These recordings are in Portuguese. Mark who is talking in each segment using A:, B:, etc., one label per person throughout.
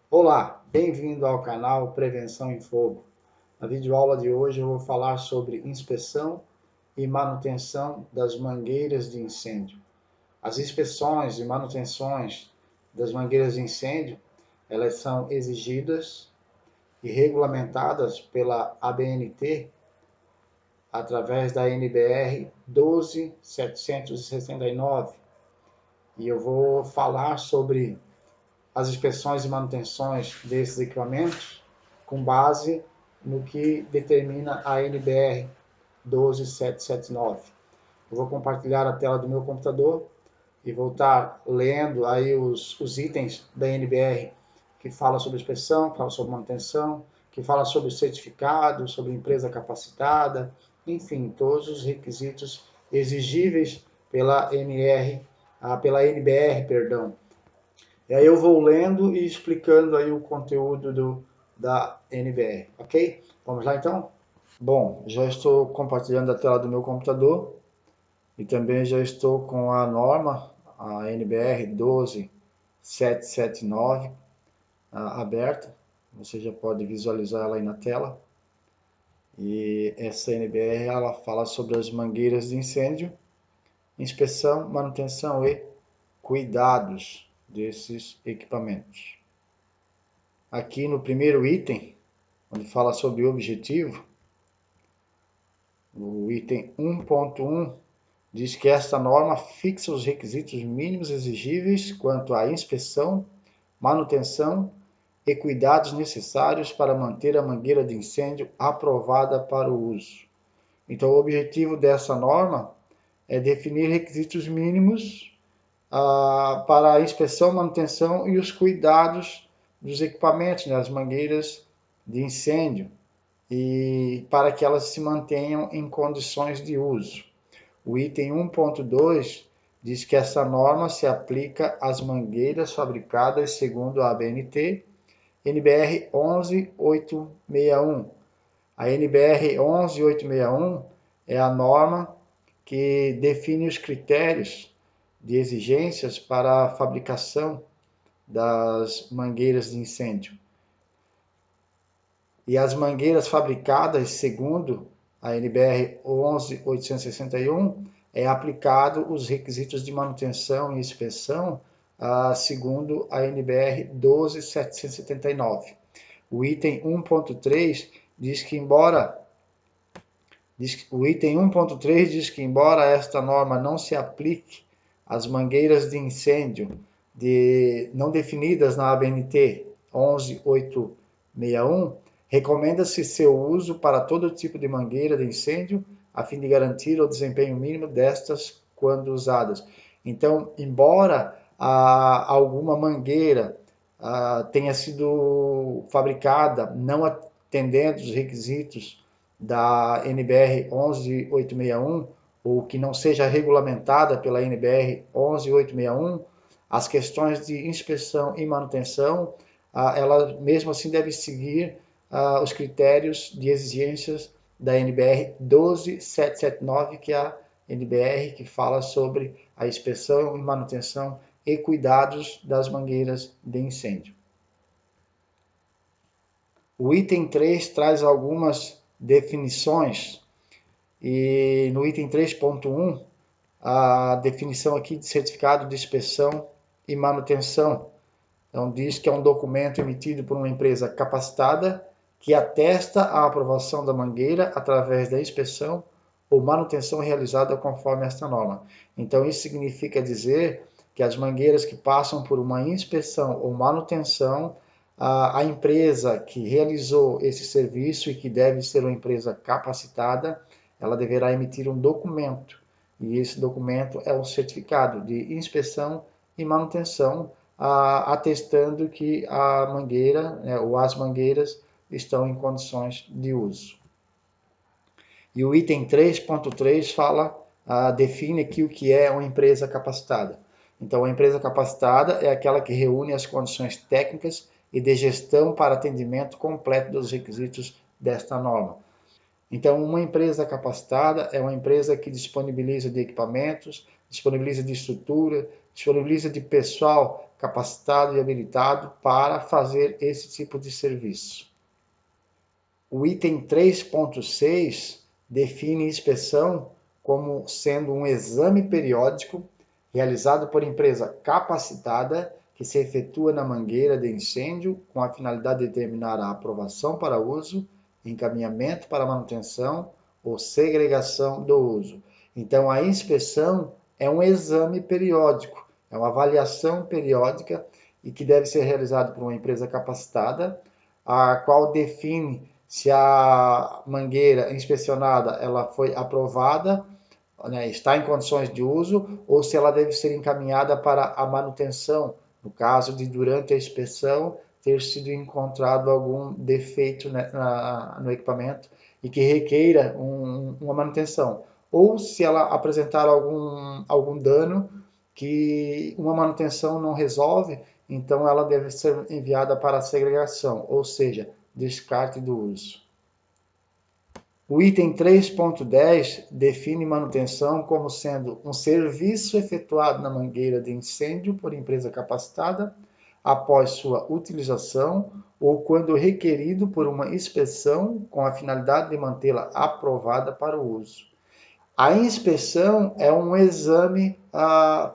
A: Olá, bem-vindo ao canal Prevenção em Fogo. Na videoaula de hoje eu vou falar sobre inspeção e manutenção das mangueiras de incêndio. As inspeções e manutenções das mangueiras de incêndio, elas são exigidas e regulamentadas pela ABNT através da NBR 12769. E eu vou falar sobre as inspeções e manutenções desses equipamentos com base no que determina a NBR 12779. Eu vou compartilhar a tela do meu computador e vou estar lendo aí os itens da NBR que fala sobre inspeção, que fala sobre manutenção, que fala sobre certificado, sobre empresa capacitada, enfim, todos os requisitos exigíveis pela NBR, perdão. E aí eu vou lendo e explicando aí o conteúdo da NBR, ok? Vamos lá então? Bom, já estou compartilhando a tela do meu computador e também já estou com a norma, a NBR 12779, aberta. Você já pode visualizar ela aí na tela. E essa NBR ela fala sobre as mangueiras de incêndio, inspeção, manutenção e cuidados desses equipamentos. Aqui no primeiro item, onde fala sobre o objetivo, o item 1.1 diz que esta norma fixa os requisitos mínimos exigíveis quanto à inspeção, manutenção e cuidados necessários para manter a mangueira de incêndio aprovada para o uso. Então, o objetivo dessa norma é definir requisitos mínimos para a inspeção, manutenção e os cuidados dos equipamentos, né, as mangueiras de incêndio, e para que elas se mantenham em condições de uso. O item 1.2 diz que essa norma se aplica às mangueiras fabricadas segundo a ABNT NBR 11861. A NBR 11861 é a norma que define os critérios de exigências para a fabricação das mangueiras de incêndio. E as mangueiras fabricadas segundo a NBR 11861 é aplicado os requisitos de manutenção e inspeção segundo a NBR 12779. O item 1.3 diz que embora esta norma não se aplique às mangueiras de incêndio não definidas na ABNT 11861, recomenda-se seu uso para todo tipo de mangueira de incêndio, a fim de garantir o desempenho mínimo destas quando usadas. Então, embora alguma mangueira tenha sido fabricada não atendendo os requisitos da NBR 11861, ou que não seja regulamentada pela NBR 11861, as questões de inspeção e manutenção, ela mesmo assim deve seguir os critérios de exigências da NBR 12779, que é a NBR que fala sobre a inspeção e manutenção e cuidados das mangueiras de incêndio. O item 3 traz algumas definições, e no item 3.1, a definição aqui de certificado de inspeção e manutenção. Então, diz que é um documento emitido por uma empresa capacitada que atesta a aprovação da mangueira através da inspeção ou manutenção realizada conforme esta norma. Então, isso significa dizer que as mangueiras que passam por uma inspeção ou manutenção, a empresa que realizou esse serviço e que deve ser uma empresa capacitada, ela deverá emitir um documento, e esse documento é o certificado de inspeção e manutenção, atestando que a mangueira, né, ou as mangueiras estão em condições de uso. E o item 3.3 define aqui o que é uma empresa capacitada. Então, a empresa capacitada é aquela que reúne as condições técnicas e de gestão para atendimento completo dos requisitos desta norma. Então, uma empresa capacitada é uma empresa que disponibiliza de equipamentos, disponibiliza de estrutura, disponibiliza de pessoal capacitado e habilitado para fazer esse tipo de serviço. O item 3.6 define inspeção como sendo um exame periódico realizado por empresa capacitada que se efetua na mangueira de incêndio com a finalidade de determinar a aprovação para uso, encaminhamento para manutenção ou segregação do uso. Então, a inspeção é um exame periódico, é uma avaliação periódica e que deve ser realizado por uma empresa capacitada, a qual define se a mangueira inspecionada ela foi aprovada, né, está em condições de uso, ou se ela deve ser encaminhada para a manutenção, no caso de durante a inspeção ter sido encontrado algum defeito, né, no equipamento e que requeira uma manutenção, ou se ela apresentar algum dano que uma manutenção não resolve, então ela deve ser enviada para a segregação, ou seja, descarte do uso. O item 3.10 define manutenção como sendo um serviço efetuado na mangueira de incêndio por empresa capacitada após sua utilização ou quando requerido por uma inspeção com a finalidade de mantê-la aprovada para o uso. A inspeção é um exame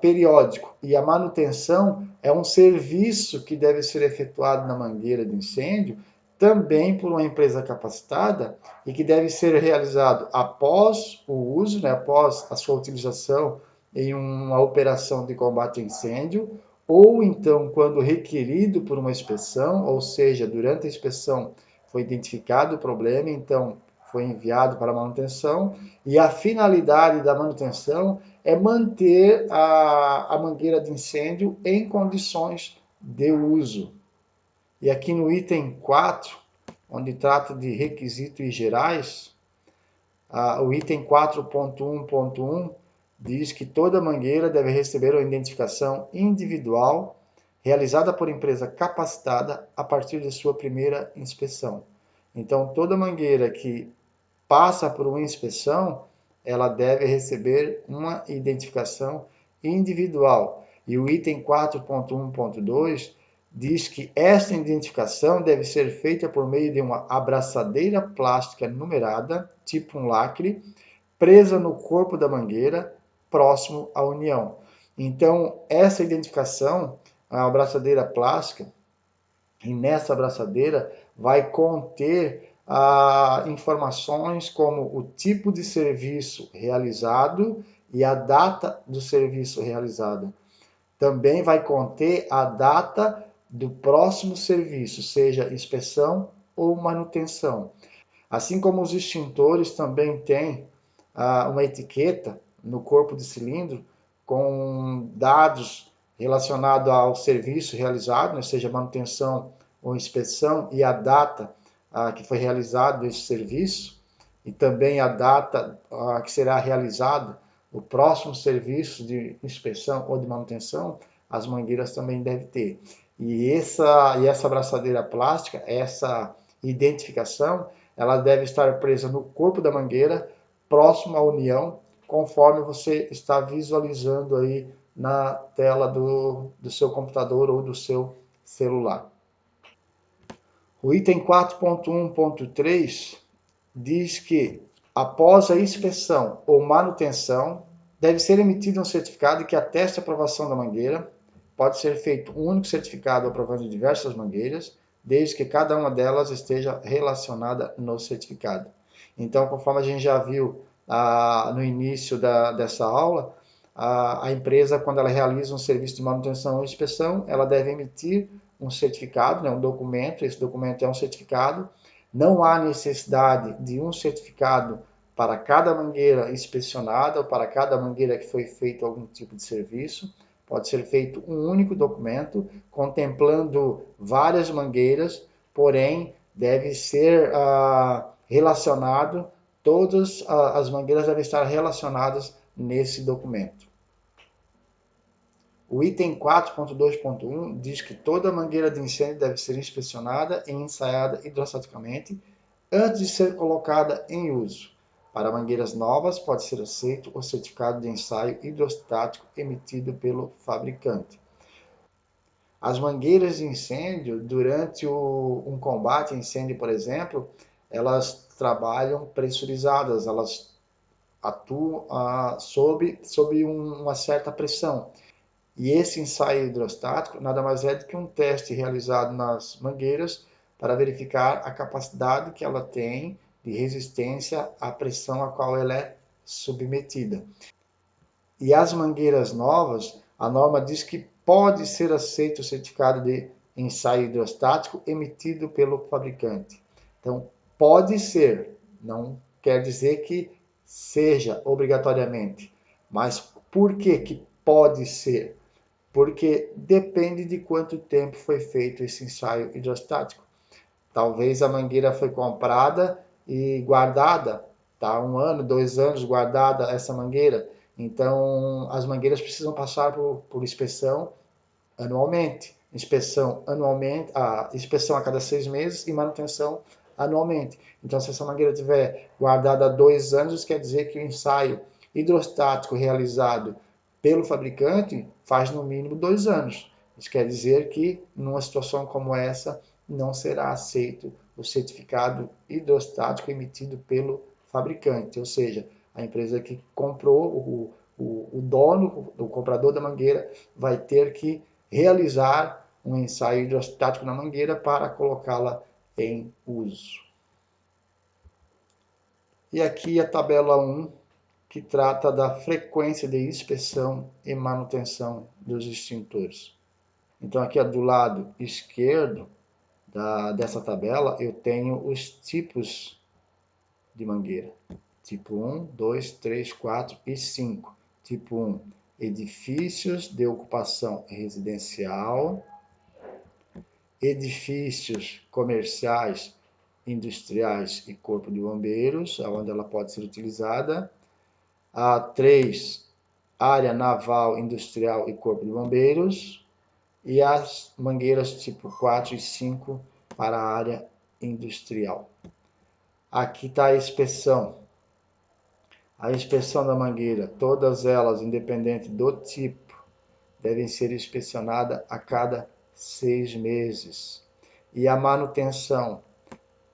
A: periódico e a manutenção é um serviço que deve ser efetuado na mangueira de incêndio também por uma empresa capacitada e que deve ser realizado após o uso, né, após a sua utilização em uma operação de combate a incêndio, ou então quando requerido por uma inspeção, ou seja, durante a inspeção foi identificado o problema, então foi enviado para manutenção, e a finalidade da manutenção é manter a mangueira de incêndio em condições de uso. E aqui no item 4, onde trata de requisitos gerais, o item 4.1.1 diz que toda mangueira deve receber uma identificação individual realizada por empresa capacitada a partir de sua primeira inspeção. Então, toda mangueira que passa por uma inspeção, ela deve receber uma identificação individual. E o item 4.1.2 diz que essa identificação deve ser feita por meio de uma abraçadeira plástica numerada, tipo um lacre, presa no corpo da mangueira, próximo à união. Então, essa identificação, a abraçadeira plástica, e nessa abraçadeira vai conter informações como o tipo de serviço realizado e a data do serviço realizado. Também vai conter a data do próximo serviço, seja inspeção ou manutenção. Assim como os extintores também têm uma etiqueta no corpo do cilindro com dados relacionados ao serviço realizado, né, seja manutenção ou inspeção, e a data que foi realizado esse serviço, e também a data que será realizado o próximo serviço de inspeção ou de manutenção, as mangueiras também devem ter. E essa abraçadeira plástica, essa identificação, ela deve estar presa no corpo da mangueira, próximo à união, conforme você está visualizando aí na tela do seu computador ou do seu celular. O item 4.1.3 diz que, após a inspeção ou manutenção, deve ser emitido um certificado que ateste a aprovação da mangueira. Pode ser feito um único certificado aprovando diversas mangueiras, desde que cada uma delas esteja relacionada no certificado. Então, conforme a gente já viu no início dessa aula, a empresa, quando ela realiza um serviço de manutenção ou inspeção, ela deve emitir um certificado, né, um documento. Esse documento é um certificado. Não há necessidade de um certificado para cada mangueira inspecionada ou para cada mangueira que foi feito algum tipo de serviço. Pode ser feito um único documento, contemplando várias mangueiras, porém deve ser relacionado, todas as mangueiras devem estar relacionadas nesse documento. O item 4.2.1 diz que toda mangueira de incêndio deve ser inspecionada e ensaiada hidrostaticamente antes de ser colocada em uso. Para mangueiras novas, pode ser aceito o certificado de ensaio hidrostático emitido pelo fabricante. As mangueiras de incêndio, durante um combate a incêndio, por exemplo, elas trabalham pressurizadas, elas atuam sob uma certa pressão. E esse ensaio hidrostático nada mais é do que um teste realizado nas mangueiras para verificar a capacidade que ela tem de resistência à pressão a qual ela é submetida. E as mangueiras novas, a norma diz que pode ser aceito o certificado de ensaio hidrostático emitido pelo fabricante. Então, pode ser, não quer dizer que seja obrigatoriamente. Mas por que pode ser? Porque depende de quanto tempo foi feito esse ensaio hidrostático. Talvez a mangueira foi comprada e guardada, tá? 1 ano, 2 anos guardada essa mangueira. Então, as mangueiras precisam passar por inspeção anualmente. Inspeção a cada 6 meses e manutenção anualmente. Então, se essa mangueira estiver guardada há 2 anos, isso quer dizer que o ensaio hidrostático realizado pelo fabricante faz no mínimo 2 anos. Isso quer dizer que, numa situação como essa, não será aceito o certificado hidrostático emitido pelo fabricante, ou seja, a empresa que comprou, o dono, o comprador da mangueira, vai ter que realizar um ensaio hidrostático na mangueira para colocá-la em uso. E aqui a tabela 1, que trata da frequência de inspeção e manutenção dos extintores. Então aqui do lado esquerdo dessa tabela eu tenho os tipos de mangueira. Tipo 1, 2, 3, 4 e 5. Tipo 1, edifícios de ocupação residencial, edifícios comerciais, industriais e corpo de bombeiros, onde ela pode ser utilizada. A 3, área naval, industrial e corpo de bombeiros. E as mangueiras tipo 4 e 5 para a área industrial. Aqui está a inspeção. A inspeção da mangueira, todas elas, independente do tipo, devem ser inspecionadas a cada 6 meses. E a manutenção,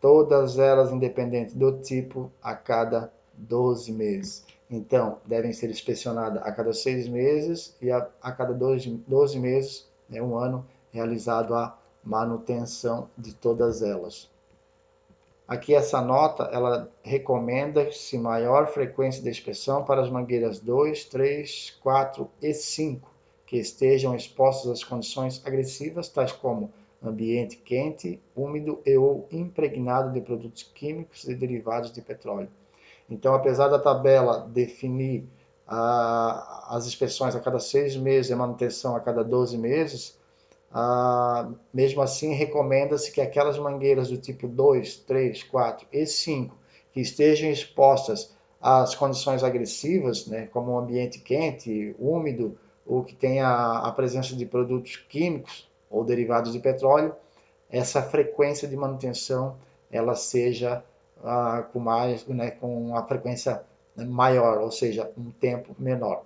A: todas elas, independente do tipo, a cada 12 meses. Então, devem ser inspecionadas a cada 6 meses e a cada 12 meses, 1 ano, realizado a manutenção de todas elas. Aqui essa nota, ela recomenda-se maior frequência de inspeção para as mangueiras 2, 3, 4 e 5, que estejam expostas às condições agressivas, tais como ambiente quente, úmido e ou impregnado de produtos químicos e derivados de petróleo. Então, apesar da tabela definir as inspeções a cada 6 meses e a manutenção a cada 12 meses, mesmo assim, recomenda-se que aquelas mangueiras do tipo 2, 3, 4 e 5 que estejam expostas às condições agressivas, né, como um ambiente quente, úmido, ou que tenha a presença de produtos químicos ou derivados de petróleo, essa frequência de manutenção ela seja com a frequência maior, ou seja, um tempo menor.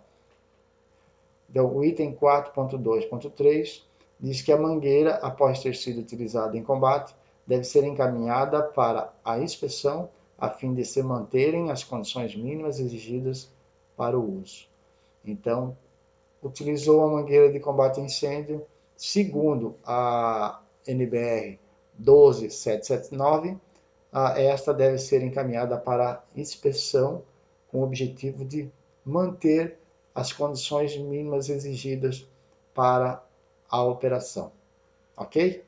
A: Então, o item 4.2.3 diz que a mangueira, após ter sido utilizada em combate, deve ser encaminhada para a inspeção a fim de se manterem as condições mínimas exigidas para o uso. Então, utilizou a mangueira de combate a incêndio, segundo a NBR 12779, esta deve ser encaminhada para inspeção com o objetivo de manter as condições mínimas exigidas para a operação. Ok?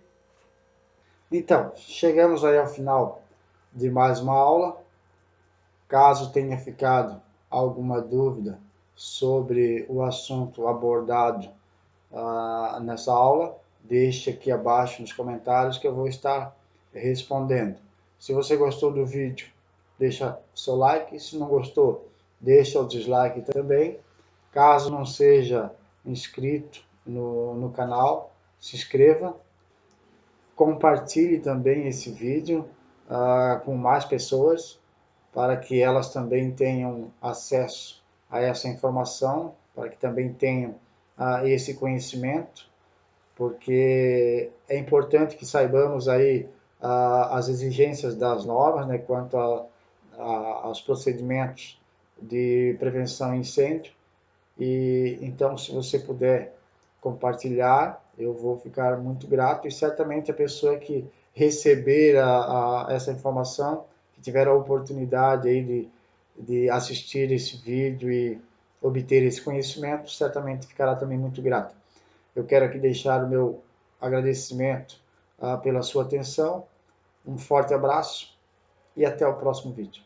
A: Então, chegamos aí ao final de mais uma aula. Caso tenha ficado alguma dúvida sobre o assunto abordado nessa aula, deixe aqui abaixo nos comentários que eu vou estar respondendo. Se você gostou do vídeo, deixa seu like. Se não gostou, deixa o dislike também. Caso não seja inscrito no canal, se inscreva. Compartilhe também esse vídeo com mais pessoas, para que elas também tenham acesso a essa informação, para que também tenham esse conhecimento. porque é importante que saibamos aí as exigências das normas, né, quanto aos procedimentos de prevenção a incêndio. E então, se você puder compartilhar, eu vou ficar muito grato, e certamente a pessoa que receber essa informação, que tiver a oportunidade aí de assistir esse vídeo e obter esse conhecimento, certamente ficará também muito grata. Eu quero aqui deixar o meu agradecimento pela sua atenção, um forte abraço e até o próximo vídeo.